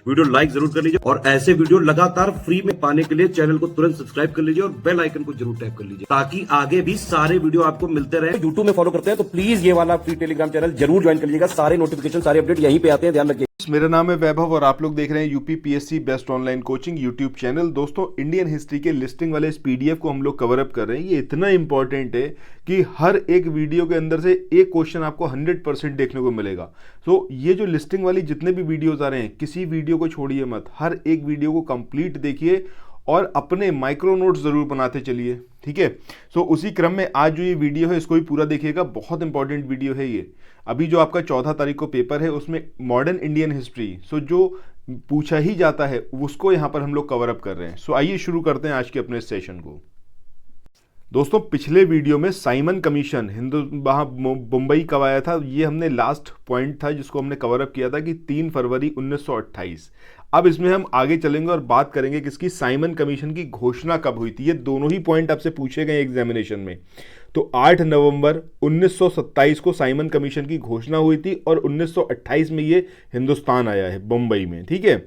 Video like जरूर कर लीजिए और ऐसे वीडियो लगातार फ्री में पाने के लिए चैनल को तुरंत सब्सक्राइब कर लीजिए और बेल आइकन को जरूर टैप कर लीजिए ताकि आगे भी सारे वीडियो आपको मिलते रहे। यूट्यूब में फॉलो करते हैं तो प्लीज ये वाला फ्री टेलीग्राम चैनल जरूर ज्वाइन कर लीजिएगा। सारे नोटिफिकेशन सारे अपडेट यहीं पे आते हैं, ध्यान रखिए। मेरा नाम है वैभव और आप लोग देख रहे हैं UP PSC best online coaching YouTube channel. दोस्तों, इंडियन हिस्ट्री के लिस्टिंग वाले इस पीडीएफ को हम लोग कवर अप कर रहे हैं। ये इतना इंपॉर्टेंट है कि हर एक वीडियो के अंदर से एक क्वेश्चन आपको 100% देखने को मिलेगा। तो ये जो लिस्टिंग वाली जितने भी वीडियोज आ रहे हैं, किसी वीडियो को छोड़िए मत, हर एक वीडियो को कंप्लीट देखिए और अपने माइक्रो नोट्स जरूर बनाते चलिए, ठीक है। सो उसी क्रम में आज जो ये वीडियो है इसको भी पूरा देखिएगा, बहुत इंपॉर्टेंट वीडियो है ये। अभी जो आपका 14 तारीख को पेपर है उसमें मॉडर्न इंडियन हिस्ट्री, सो जो पूछा ही जाता है उसको यहाँ पर हम लोग कवर अप कर रहे हैं। सो आइए शुरू करते हैं आज के अपने सेशन को। दोस्तों, पिछले वीडियो में साइमन कमीशन वहाँ मुंबई कब आया था, ये हमने लास्ट पॉइंट था जिसको हमने कवर अप किया था कि 3 फरवरी 1928। अब इसमें हम आगे चलेंगे और बात करेंगे कि इसकी साइमन कमीशन की घोषणा कब हुई थी। ये दोनों ही पॉइंट आपसे पूछे गए एग्जामिनेशन में। तो 8 नवंबर 1927 को साइमन कमीशन की घोषणा हुई थी और 1928 में ये हिंदुस्तान आया है मुंबई में, ठीक है।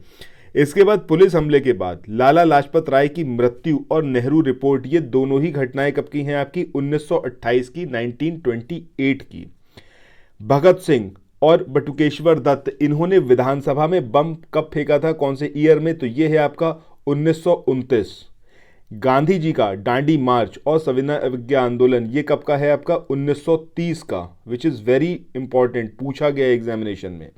इसके बाद पुलिस हमले के बाद लाला लाजपत राय की मृत्यु और नेहरू रिपोर्ट, ये दोनों ही घटनाएं कब की हैं आपकी 1928 की, 1928 की। भगत सिंह और बटुकेश्वर दत्त, इन्होंने विधानसभा में बम कब फेंका था, कौन से ईयर में, तो ये है आपका 1929। गांधी जी का डांडी मार्च और सविनय अवज्ञा आंदोलन, ये कब का है आपका 1930 का, विच इज़ वेरी इंपॉर्टेंट, पूछा गया एग्जामिनेशन में।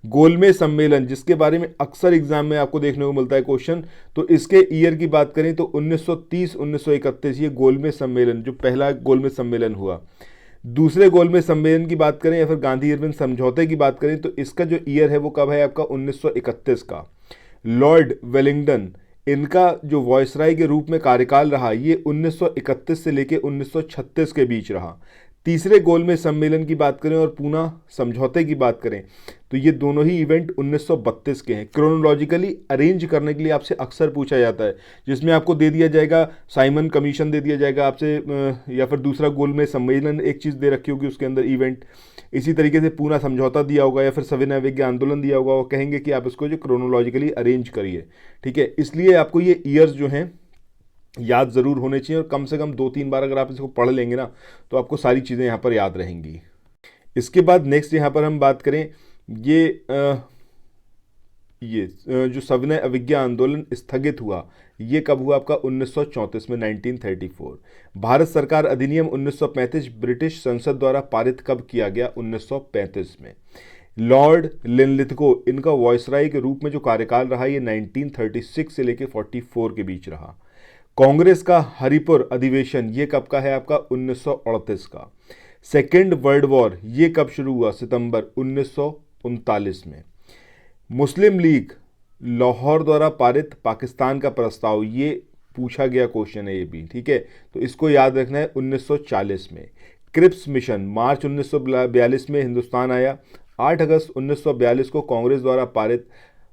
गोलमेज सम्मेलन, जिसके बारे में अक्सर एग्जाम में आपको देखने को मिलता है क्वेश्चन, तो इसके ईयर की बात करें तो 1930-1931 ये गोलमेज सम्मेलन, जो पहला गोलमेज सम्मेलन हुआ। दूसरे गोलमेज सम्मेलन की बात करें या फिर गांधी इरविन समझौते की बात करें तो इसका जो ईयर है वो कब है आपका 1931 का। लॉर्ड वेलिंगटन, इनका जो वॉयसराय के रूप में कार्यकाल रहा ये 1931 से लेकर 1936 के बीच रहा। तीसरे गोलमेज सम्मेलन की बात करें और पूना समझौते की बात करें तो ये दोनों ही इवेंट 1932 के हैं। क्रोनोलॉजिकली अरेंज करने के लिए आपसे अक्सर पूछा जाता है, जिसमें आपको दे दिया जाएगा साइमन कमीशन दे दिया जाएगा आपसे, या फिर दूसरा गोलमेज सम्मेलन एक चीज़ दे रखी होगी उसके अंदर इवेंट। इसी तरीके से पूना समझौता दिया होगा या फिर सविनय अवज्ञा आंदोलन दिया होगा, वो कहेंगे कि आप इसको जो क्रोनोलॉजिकली अरेंज करिए, ठीक है। इसलिए आपको ये ईयर्स जो हैं याद ज़रूर होने चाहिए और कम से कम 2-3 बार अगर आप इसको पढ़ लेंगे ना तो आपको सारी चीज़ें यहाँ पर याद रहेंगी। इसके बाद नेक्स्ट यहाँ पर हम बात करें ये जो सविनय अवज्ञा आंदोलन स्थगित हुआ ये कब हुआ आपका 1934 में, 1934। भारत सरकार अधिनियम 1935 ब्रिटिश संसद द्वारा पारित कब किया गया, 1935 में। लॉर्ड लिनलिथगो, इनका वॉयसराय के रूप में जो कार्यकाल रहा ये 1936 से लेकर 44 के बीच रहा। कांग्रेस का हरिपुर अधिवेशन ये कब का है आपका 1938 का। सेकेंड वर्ल्ड वॉर ये कब शुरू हुआ, सितंबर 1939 में। मुस्लिम लीग लाहौर द्वारा पारित पाकिस्तान का प्रस्ताव, ये पूछा गया क्वेश्चन है ये भी, ठीक है, तो इसको याद रखना है 1940 में। क्रिप्स मिशन मार्च 1942 में हिंदुस्तान आया। 8 अगस्त 1942 को कांग्रेस द्वारा पारित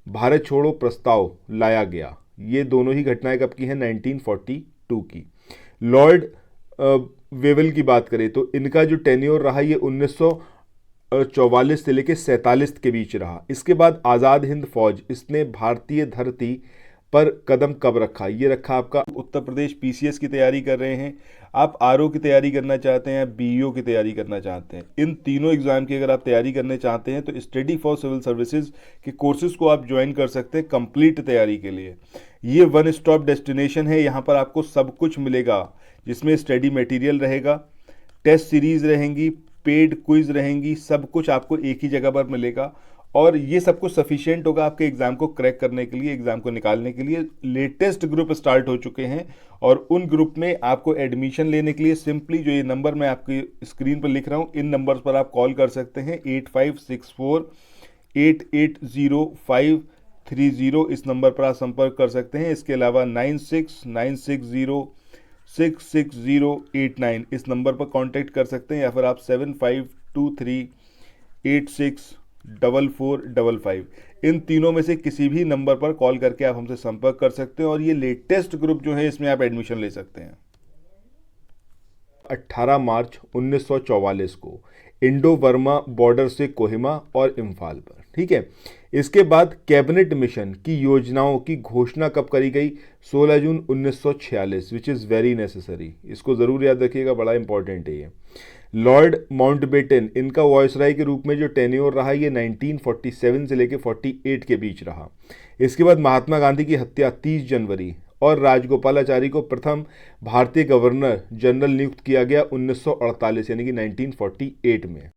भारत छोड़ो प्रस्ताव लाया गया। ये दोनों ही घटनाएं कब की हैं, 1942 की। लॉर्ड वेवल की बात करें तो इनका जो टेन्योर रहा ये 1944 से लेकर 47 के बीच रहा। इसके बाद आज़ाद हिंद फौज, इसने भारतीय धरती पर कदम कब रखा, ये रखा आपका उत्तर प्रदेश। पीसीएस की तैयारी कर रहे हैं आप, आरओ की तैयारी करना चाहते हैं, बीईओ की तैयारी करना चाहते हैं, इन तीनों एग्जाम की अगर आप तैयारी करने चाहते हैं तो स्टडी फॉर सिविल सर्विसेज के कोर्सेज को आप ज्वाइन कर सकते हैं कंप्लीट तैयारी के लिए। ये वन स्टॉप डेस्टिनेशन है, यहाँ पर आपको सब कुछ मिलेगा, जिसमें स्टडी मटेरियल रहेगा, टेस्ट सीरीज रहेंगी, पेड क्विज रहेंगी, सब कुछ आपको एक ही जगह पर मिलेगा और ये सब कुछ सफिशिएंट होगा आपके एग्जाम को क्रैक करने के लिए, एग्जाम को निकालने के लिए। लेटेस्ट ग्रुप स्टार्ट हो चुके हैं और उन ग्रुप में आपको एडमिशन लेने के लिए सिंपली जो ये नंबर मैं आपकी स्क्रीन पर लिख रहा हूँ इन नंबर्स पर आप कॉल कर सकते हैं। 8564-880530 इस नंबर पर आप संपर्क कर सकते हैं। इसके अलावा 9696066089 इस नंबर पर कांटेक्ट कर सकते हैं, या फिर आप 7523864455 इन तीनों में से किसी भी नंबर पर कॉल करके आप हमसे संपर्क कर सकते हैं और ये लेटेस्ट ग्रुप जो है इसमें आप एडमिशन ले सकते हैं। 18 मार्च 1944 को इंडो बर्मा बॉर्डर से कोहिमा और इम्फाल पर, ठीक है। इसके बाद कैबिनेट मिशन की योजनाओं की घोषणा कब करी गई? 16 जून 1946, विच इज़ वेरी नेसेसरी। इसको ज़रूर याद रखिएगा, बड़ा इंपॉर्टेंट है ये। लॉर्ड माउंटबेटन, इनका वॉयसराय के रूप में जो टेन्योर रहा ये 1947 से लेकर 48 के बीच रहा। इसके बाद महात्मा गांधी की हत्या 30 जनवरी और राजगोपालाचारी को प्रथम भारतीय गवर्नर जनरल नियुक्त किया गया 1948 यानी कि 1948 में।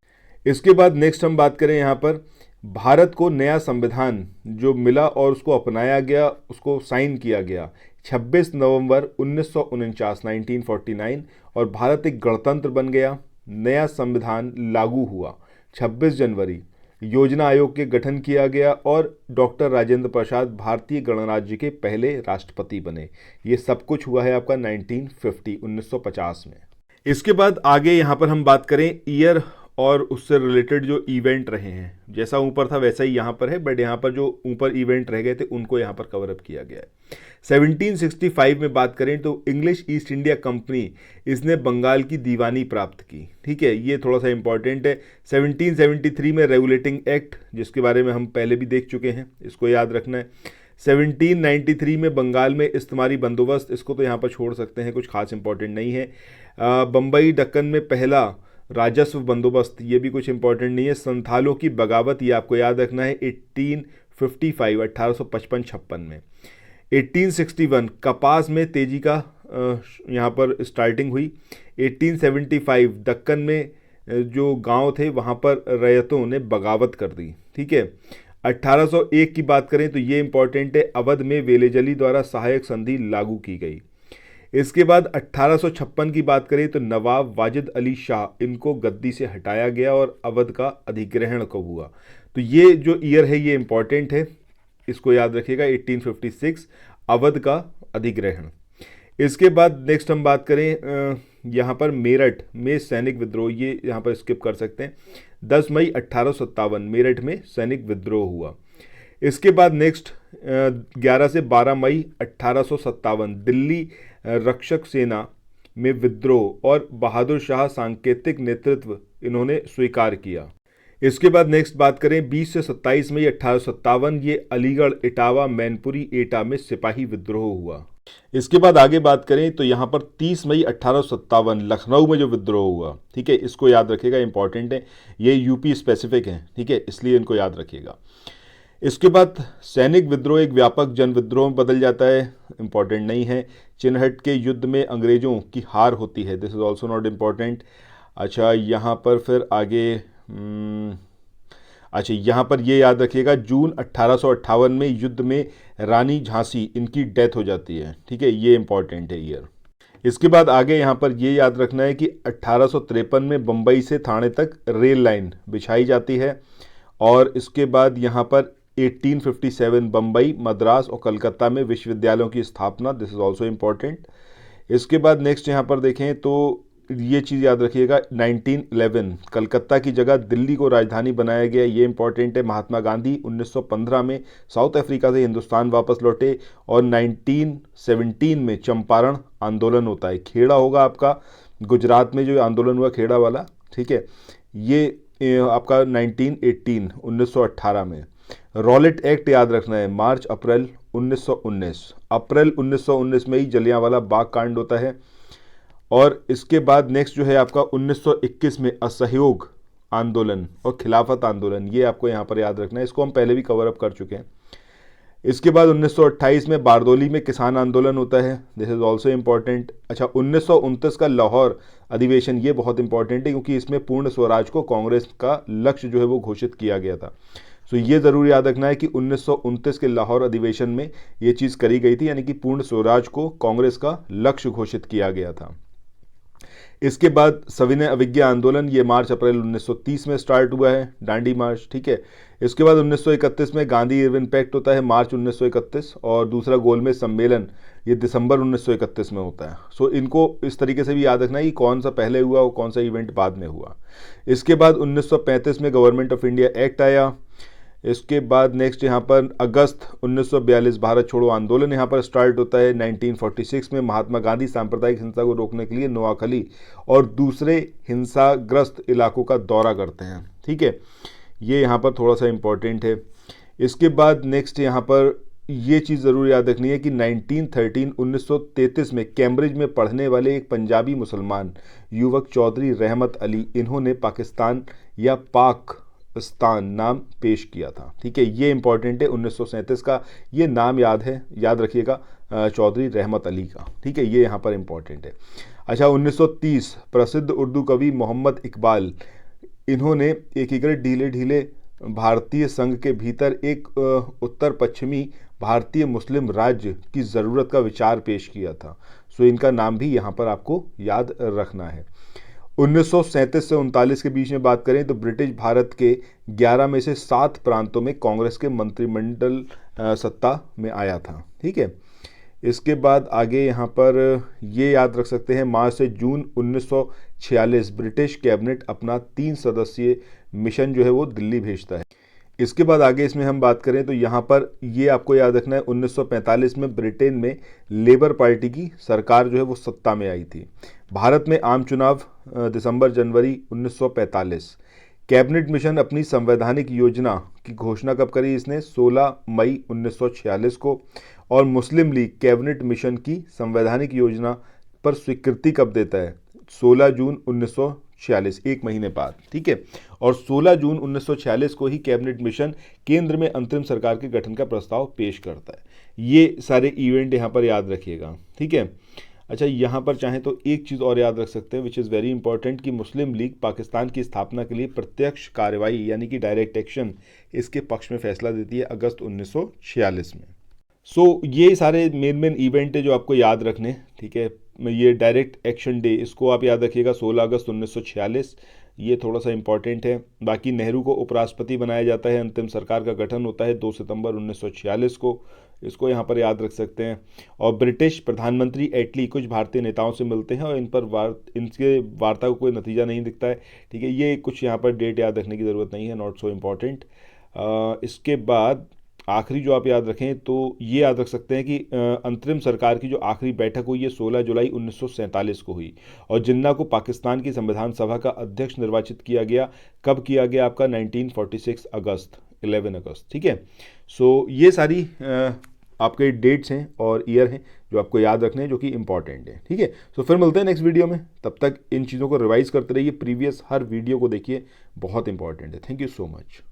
इसके बाद नेक्स्ट हम बात करें यहाँ पर भारत को नया संविधान जो मिला और उसको अपनाया गया, उसको साइन किया गया 26 नवंबर 1949 1949 और भारत एक गणतंत्र बन गया। नया संविधान लागू हुआ 26 जनवरी। योजना आयोग के गठन किया गया और डॉक्टर राजेंद्र प्रसाद भारतीय गणराज्य के पहले राष्ट्रपति बने। ये सब कुछ हुआ है आपका 1950 में। इसके बाद आगे यहाँ पर हम बात करें ईयर और उससे रिलेटेड जो इवेंट रहे हैं, जैसा ऊपर था वैसा ही यहाँ पर है, बट यहाँ पर जो ऊपर इवेंट रह गए थे उनको यहाँ पर कवर अप किया गया है। 1765 में बात करें तो इंग्लिश ईस्ट इंडिया कंपनी इसने बंगाल की दीवानी प्राप्त की। ठीक है, ये थोड़ा सा इंपॉर्टेंट है। 1773 में रेगुलेटिंग एक्ट, जिसके बारे में हम पहले भी देख चुके हैं, इसको याद रखना है। 1793 में बंगाल में इस्तेमारी बंदोबस्त, इसको तो यहाँ पर छोड़ सकते हैं, कुछ खास इंपॉर्टेंट नहीं है। बम्बई दक्कन में पहला राजस्व बंदोबस्त, ये भी कुछ इंपॉर्टेंट नहीं है। संथालों की बगावत, ये आपको याद रखना है 1855 1855 में। 1861 कपास में तेजी का यहाँ पर स्टार्टिंग हुई। 1875 दक्कन में जो गांव थे वहाँ पर रैयतों ने बगावत कर दी। ठीक है, 1801 की बात करें तो ये इंपॉर्टेंट है, अवध में वेलेजली द्वारा सहायक संधि लागू की गई। इसके बाद 1856 की बात करें तो नवाब वाजिद अली शाह, इनको गद्दी से हटाया गया और अवध का अधिग्रहण कब हुआ। तो ये जो ईयर है ये इंपॉर्टेंट है, इसको याद रखिएगा, 1856 अवध का अधिग्रहण। इसके बाद नेक्स्ट हम बात करें यहाँ पर मेरठ में सैनिक विद्रोह, ये यहाँ पर स्किप कर सकते हैं। 10 मई 1857 मेरठ में सैनिक विद्रोह हुआ। इसके बाद नेक्स्ट 11 से 12 मई 1857 दिल्ली रक्षक सेना में विद्रोह और बहादुर शाह सांकेतिक नेतृत्व इन्होंने स्वीकार किया। इसके बाद नेक्स्ट बात करें 20 से 27 मई 1857 ये अलीगढ़ इटावा मैनपुरी एटा में सिपाही विद्रोह हुआ। इसके बाद आगे बात करें तो यहाँ पर 30 मई 1857 लखनऊ में जो विद्रोह हुआ। ठीक है, इसको याद रखिएगा, इंपॉर्टेंट है, ये यूपी स्पेसिफिक है। ठीक है, इसलिए इनको याद रखिएगा। इसके बाद सैनिक विद्रोह एक व्यापक जन विद्रोह में बदल जाता है, इंपॉर्टेंट नहीं है। चिनहट के युद्ध में अंग्रेजों की हार होती है, this is also not important. अच्छा, यहाँ पर फिर आगे अच्छा यहाँ पर ये याद रखिएगा, जून 1858 में युद्ध में रानी झांसी इनकी डेथ हो जाती है। ठीक है, ये इंपॉर्टेंट है ईयर। इसके बाद आगे यहाँ पर ये याद रखना है कि 1853 में बम्बई से थाने तक रेल लाइन बिछाई जाती है और इसके बाद यहाँ पर 1857 बम्बई, मद्रास और कलकत्ता में विश्वविद्यालयों की स्थापना, दिस इज ऑल्सो इम्पॉर्टेंट। इसके बाद नेक्स्ट यहाँ पर देखें तो ये चीज़ याद रखिएगा, 1911 कलकत्ता की जगह दिल्ली को राजधानी बनाया गया, ये इंपॉर्टेंट है। महात्मा गांधी 1915 में साउथ अफ्रीका से हिंदुस्तान वापस लौटे और 1917 में चंपारण आंदोलन होता है। खेड़ा होगा आपका, गुजरात में जो आंदोलन हुआ खेड़ा वाला। ठीक है, ये आपका 1918 में। रॉलेट एक्ट याद रखना है, मार्च अप्रैल 1919, अप्रैल 1919 में ही जलियांवाला बाग कांड होता है। और इसके बाद नेक्स्ट जो है आपका 1921 में असहयोग आंदोलन और खिलाफत आंदोलन, ये आपको यहाँ पर याद रखना है, इसको हम पहले भी कवर अप कर चुके हैं। इसके बाद 1928 में बारदोली में किसान आंदोलन होता है, दिस इज ऑल्सो इम्पॉर्टेंट। अच्छा, 1929 का लाहौर अधिवेशन, ये बहुत इंपॉर्टेंट है क्योंकि इसमें पूर्ण स्वराज को कांग्रेस का लक्ष्य जो है वो घोषित किया गया था। सो ये ज़रूर याद रखना है कि 1929 के लाहौर अधिवेशन में ये चीज़ करी गई थी, यानी कि पूर्ण स्वराज को कांग्रेस का लक्ष्य घोषित किया गया था। इसके बाद सविनय अवज्ञा आंदोलन, ये मार्च अप्रैल 1930 में स्टार्ट हुआ है, दांडी मार्च। ठीक है, इसके बाद 1931 में गांधी इरविन पैक्ट होता है, मार्च 1931, और दूसरा गोलमेज सम्मेलन ये दिसंबर 1931 में होता है। सो इनको इस तरीके से भी याद रखना है कि कौन सा पहले हुआ और कौन सा इवेंट बाद में हुआ। इसके बाद 1935 में गवर्नमेंट ऑफ इंडिया एक्ट आया। इसके बाद नेक्स्ट यहाँ पर अगस्त 1942 भारत छोड़ो आंदोलन यहाँ पर स्टार्ट होता है। 1946 में महात्मा गांधी सांप्रदायिक हिंसा को रोकने के लिए नोआखली और दूसरे हिंसाग्रस्त इलाकों का दौरा करते हैं। ठीक है, ये यहाँ पर थोड़ा सा इम्पोर्टेंट है। इसके बाद नेक्स्ट यहाँ पर ये चीज़ ज़रूर याद रखनी है कि 1933 में कैम्ब्रिज में पढ़ने वाले एक पंजाबी मुसलमान युवक चौधरी रहमत अली, इन्होंने पाकिस्तान या पाकिस्तान नाम पेश किया था। ठीक है, ये इंपॉर्टेंट है। 1937 का ये नाम याद रखिएगा, चौधरी रहमत अली का। ठीक है, ये यहाँ पर इंपॉर्टेंट है। अच्छा, 1930 प्रसिद्ध उर्दू कवि मोहम्मद इकबाल, इन्होंने एकीकृत ढीले ढीले भारतीय संघ के भीतर एक उत्तर पश्चिमी भारतीय मुस्लिम राज्य की ज़रूरत का विचार पेश किया था। सो इनका नाम भी यहाँ पर आपको याद रखना है। 1937 से 39 के बीच में बात करें तो ब्रिटिश भारत के 11 में से 7 प्रांतों में कांग्रेस के मंत्रिमंडल सत्ता में आया था। ठीक है, इसके बाद आगे यहाँ पर ये याद रख सकते हैं, मार्च से जून 1946 ब्रिटिश कैबिनेट अपना 3 सदस्यीय मिशन जो है वो दिल्ली भेजता है। इसके बाद आगे इसमें हम बात करें तो यहाँ पर ये आपको याद रखना है, 1945 में ब्रिटेन में लेबर पार्टी की सरकार जो है वो सत्ता में आई थी। भारत में आम चुनाव दिसंबर जनवरी 1945। कैबिनेट मिशन अपनी संवैधानिक योजना की घोषणा कब करी इसने? 16 मई 1946 को। और मुस्लिम लीग कैबिनेट मिशन की संवैधानिक योजना पर स्वीकृति कब देता है? 16 जून 1946, एक महीने बाद। ठीक है, और 16 जून 1946 को ही कैबिनेट मिशन केंद्र में अंतरिम सरकार के गठन का प्रस्ताव पेश करता है। ये सारे इवेंट यहाँ पर याद रखिएगा। ठीक है, अच्छा, यहाँ पर चाहें तो एक चीज़ और याद रख सकते हैं विच इज़ वेरी इंपॉर्टेंट, कि मुस्लिम लीग पाकिस्तान की स्थापना के लिए प्रत्यक्ष कार्रवाई यानी कि डायरेक्ट एक्शन इसके पक्ष में फैसला देती है अगस्त 1946 में। सो ये सारे मेन इवेंट है जो आपको याद रखने। ठीक है, ये डायरेक्ट एक्शन डे, इसको आप याद रखिएगा, 16 अगस्त 1946, ये थोड़ा सा इंपॉर्टेंट है। बाकी नेहरू को उपराष्ट्रपति बनाया जाता है, अंतिम सरकार का गठन होता है 2 सितंबर 1946 को, इसको यहाँ पर याद रख सकते हैं। और ब्रिटिश प्रधानमंत्री एटली कुछ भारतीय नेताओं से मिलते हैं और इनके वार्ता को कोई नतीजा नहीं दिखता है। ठीक है, ये कुछ यहाँ पर डेट याद रखने की ज़रूरत नहीं है, नॉट सो इम्पॉर्टेंट। इसके बाद आखिरी जो आप याद रखें तो ये याद रख सकते हैं कि अंतरिम सरकार की जो आखिरी बैठक हुई है 16 जुलाई 1947 को हुई, और जिन्ना को पाकिस्तान की संविधान सभा का अध्यक्ष निर्वाचित किया गया। कब किया गया? आपका 1946 अगस्त, 11 अगस्त। ठीक है, सो ये सारी आपके डेट्स हैं और ईयर हैं जो आपको याद रखने हैं, जो कि इंपॉर्टेंट है। ठीक है, सो फिर मिलते हैं नेक्स्ट वीडियो में, तब तक इन चीज़ों को रिवाइज करते रहिए, प्रीवियस हर वीडियो को देखिए, बहुत इंपॉर्टेंट है। Thank you so much.